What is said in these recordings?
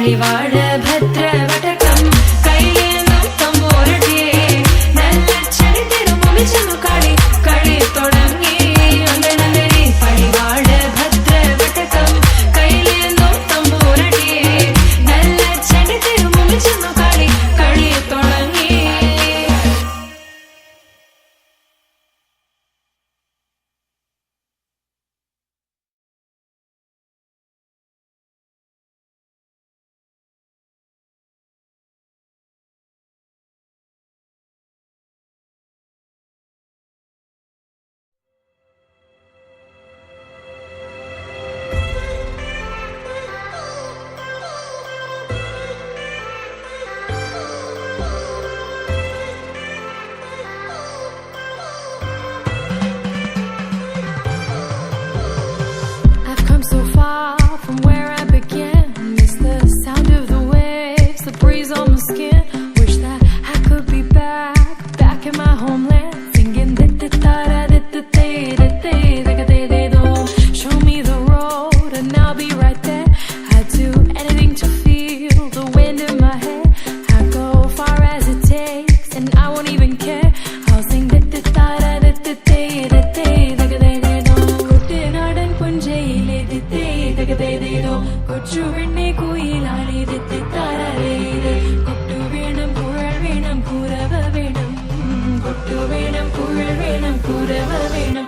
പള്ളിവാട് ഭദ്രവടകം കൈലേന്തും തമ്പൂരടിയേ നല്ല ചടി തിരുമുമ്പിൽ ചെന്നു കളി കളി തുടങ്ങി ഒന്നനന്ദരി പള്ളിവാട് ഭദ്രവടകം കൈലേന്തും തമ്പൂരടിയേ നല്ല ചടി തിരുമുമ്പിൽ ചെന്നു കളി കളി തുടങ്ങി. I've come so far from where I began. Miss the sound of the waves, the breeze on my skin. Wish that I could be back in my homeland, singing show me the road and I'll be right there. I'd do anything to feel the wind in my hair. I'd go far as it takes and I won't even care. I'll sing കുട്ടനാടൻ പുഞ്ചയിലെ കൊച്ചു വെണ്ണി കുയിലാളി കൊട്ടു വേണം കുഴൽ വേണം കുരവ വേണം കൊട്ടു വേണം കുഴൽ വേണം കുരവ വേണം.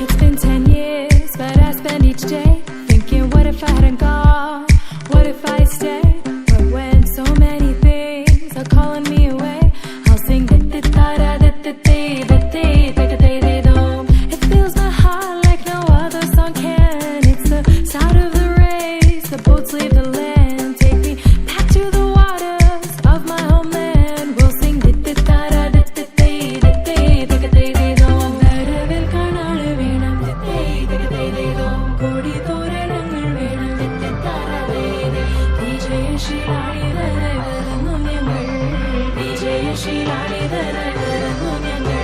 It's been 10 years, but I spend each day thinking, what if I hadn't gone? What if I stayed? But when so many things are calling me away, I'll sing it fills my heart like no other song can. It's the sound of the race, the boats leave the land. Take me back to the waters of my homeland. We'll sing കൊടി തോരണങ്ങൾ വേണം വിജയശീലാളി വരുന്നു ഞങ്ങൾ വിജയശീലാളി വരുന്നു ഞങ്ങൾ.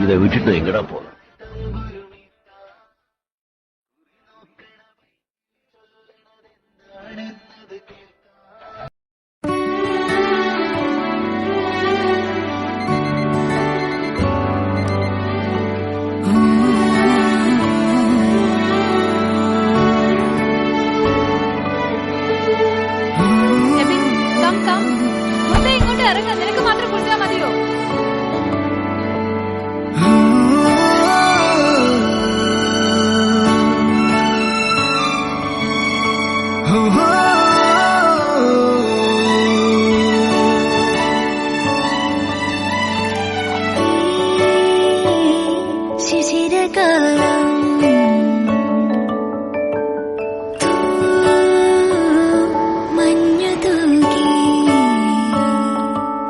இதை விட்டுட்டு எங்கடா போற? നിനക്ക് മാത്രം കൊടുത്താൽ മതിയോ?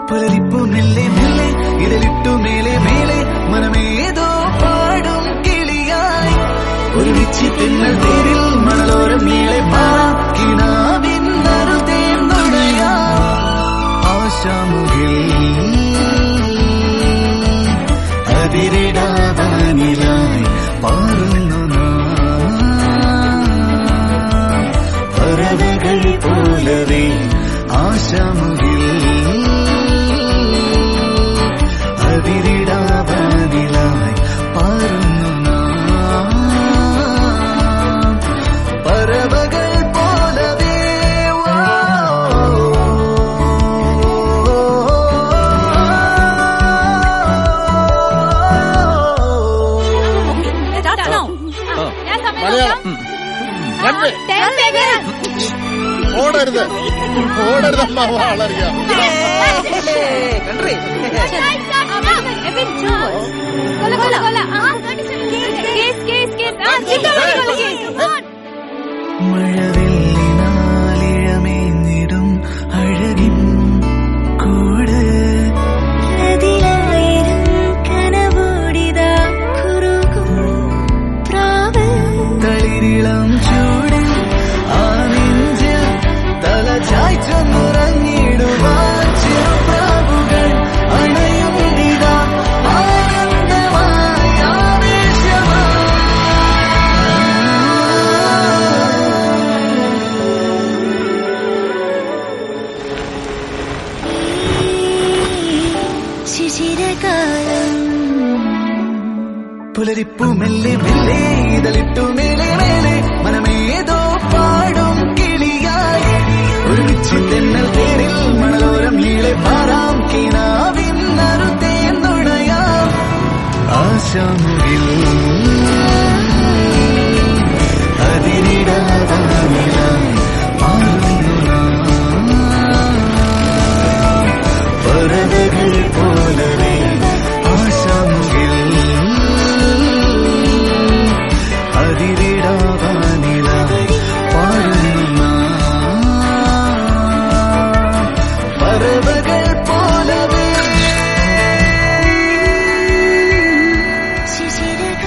പുലരിപ്പു മെല്ലെ മെല്ലെ ഇടലിട്ടു മേലെ മേലെ മനമേതോ പാടും കിളിയായി ഒരുമിച്ച് തിന്നൽ തേരിൽ മണലോരം മേലെ പാക്കിനാവിന്നറുതേം നുണയാ ആശാമുകിൽ അതിരിടാവാനിലായി പാറുന്നു പറവകൾ പോലവേ ആശാമുകിൽ അതിരിടാവാനിലായി പാറുന്നു പറവകൾ പോലവേ ഓടരുത് ഓടരുതമ്മ വളറിയാം മഴവില്ലിനാലിഴമേഞ്ഞിടും അഴകിൻ കൂട് കനവോടിതാ കുറുകും പ്രാവ് തളിരിളം ചൂടിൽ ആ നെഞ്ചിൽ തല ചായ്ച്ചൊന്നുറങ്ങിടുവാൻ ചെറുപ്രാവുകൾ അണയുന്നിതാ ആനന്ദമായി ശിശിരകാലം പുലരിപ്പു മെല്ലെ മെല്ലെ ഇതളിട്ടു മേലെ മേലെ മനമേതോ പാടും കിളിയായി ഒരുമിച്ച് തെന്നൽ തേരിൽ മണലോരം നീളെ പാറാം കിനാവിന്നറുതേം നുണയാം ആശാമുകിൽ അതിരിടാവാനിലായി പാറുന്നു പറവകൾ പോലവേ ആശാമുകിൽ അതിരിടാവാനിലായി പാറുന്നു പറവകൾ പോലവേ ശിശിരകാലം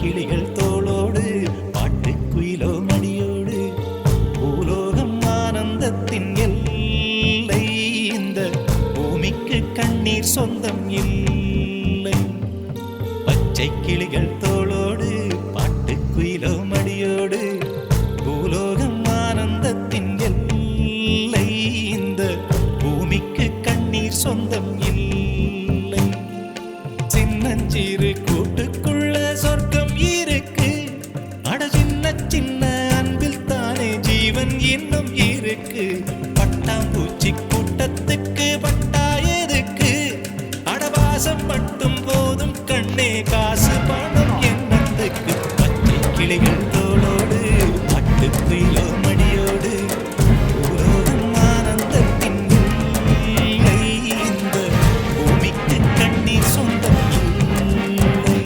கிளிகள் தோளோடு பாட்டுக்குயிலோ மடியோடு பூலோகம் ஆனந்தத்தின் எல்லை இந்த பூமிக்கு கண்ணீர் சொந்தம் இல்லை. பச்சை கிளிகள் தோளோடு பாட்டுக்குயிலோ மடியோடு பூலோகம் ஆனந்தத்தின் எல்லை இந்த பூமிக்கு கண்ணீர் சொந்தம் இல்லை. சின்னஞ்சிறு கூட்டுக்குள்ள சொர்க்கம் இருக்கு, அட சின்ன சின்ன அன்பில் தானே ஜீவன் இன்னும் இருக்கு. பட்டாம்பூச்சி கூட்டத்துக்கு பட்டா எதுக்கு, அடவாசம் மட்டும் போதும் கண்ணே காசு பணம் என்னத்துக்கு. பச்சை கிளிகள் தோளோடு பட்டுக்குயிலோ மடியோடு பூலோகம் ஆனந்தத்தின் எல்லை இந்த பூமிக்கு கண்ணீர் சொந்தம் இல்லை.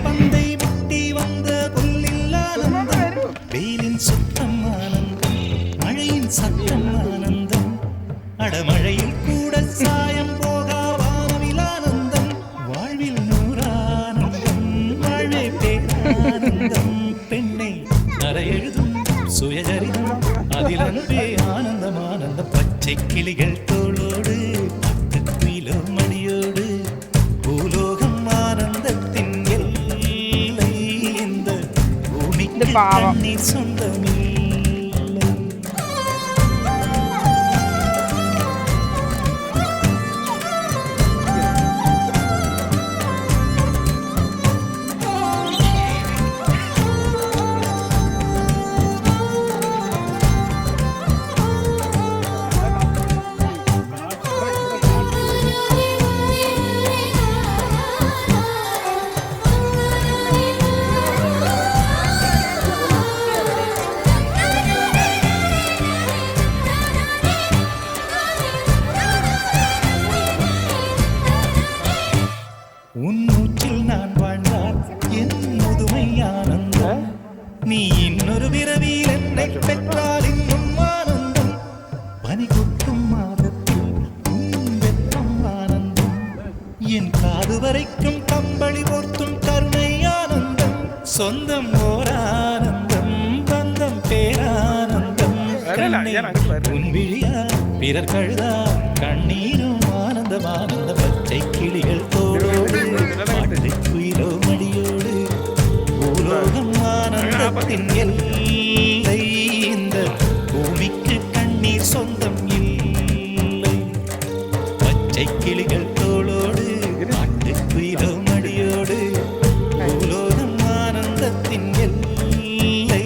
பந்தை முட்டி வந்த புல்லில் ஆனந்தம், வெயிலின் சுத்தம் ஆனந்தம், மழையின் சத்தம் ஆனந்தம், அடமழையில் கூட சாயம் போகா வானவில் ஆனந்தம், வாழ்வில் நூறானந்தம், வாழ்வே பேரானந்தம். பெண்ணை நரை எழுதும் சுயசரிதம், அதில் அன்பே ஆனந்தம் ஆனந்தம். பச்சை கிளிகள் தோளோடு பட்டுக்குயிலோ மடியோடு பூலோகம் ஆனந்தத்தின் எல்லை இந்த பூமிக்கு கண்ணீர் சொந்தமில்லை. உன் மூச்சில் நான் வாழ்ந்தால் என் முதுமை ஆனந்தம், நீ இன்னொரு பிறவியில் என்னை பெற்றால் இன்னும் ஆனந்தம். பனி கொட்டும் மாதத்தில் உன் வெப்பம் ஆனந்தம், என் காது வரைக்கும் கம்பளி போர்த்தும் கருணை ஆனந்தம். சொந்தம் ஓர் ஆனந்தம், பந்தம் பேரானந்தம். உன் விழியா பிறர் கழுதா கண்ணீரும் ஆனந்தம் ஆனந்த. பச்சை கிளிகள் தோளோடு பாட்டுக்குயிலோ மடியோடு பூலோகம் ஆனந்தத்தின் எல்லை இந்த பூமிக்கு கண்ணீர் சொந்தம் இல்லை. பச்சை கிளிகள் தோளோடு பாட்டுக்குயிலோ மடியோடு பூலோகம் ஆனந்தத்தின் எல்லை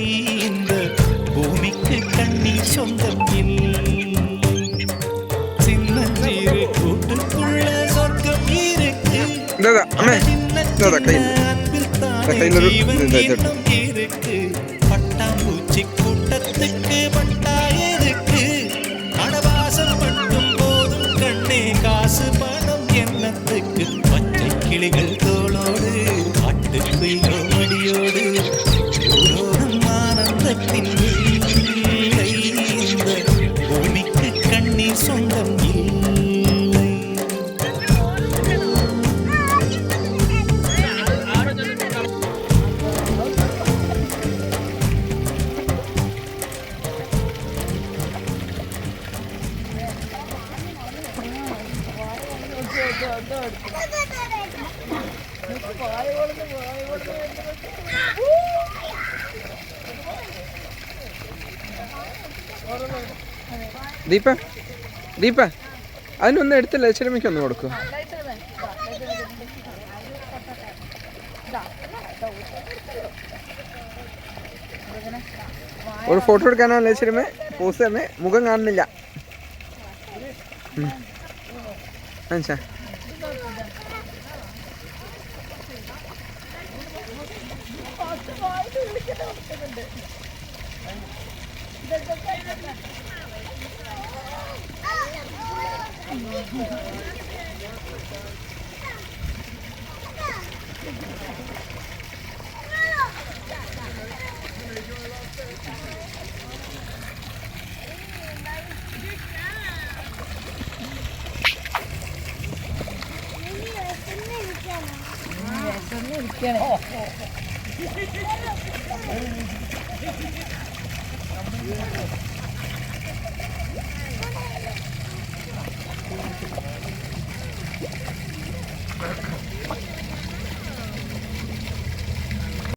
இந்த பூமிக்கு கண்ணீர் சொந்தம் இல்லை. சின்னஞ்சிறு கூட்டுக்குள்ள சொர்க்கம் இருக்கு, அன்பில் தானே ஜீவன் இன்னும் இருக்கு. பட்டாம்பூச்சி கூட்டத்துக்கு பட்டா எதுக்கு, அடவாசம் மட்டும் போதும் கண்ணே காசு பணம் என்னத்துக்கு. பச்சை கிளிகள் தோளோடு பாட்டுக்குயிலோ மடியோடு பூலோகம் ஆனந்தத்தின் எல்லை இந்த பூமிக்கு கண்ணீர் சொந்தம் இல்லை. ദീപ ദീപ അതിനൊന്നും എടുത്തില്ല, ലക്ഷ്മിക്ക് ഒന്ന് കൊടുക്കൂ. ഒരു ഫോട്ടോ എടുക്കാനോ ലക്ഷ്മി? പോസ് തന്നെ, മുഖം കാണുന്നില്ല. മനസ്സിലാ ഇരിക്കുകയാണ്.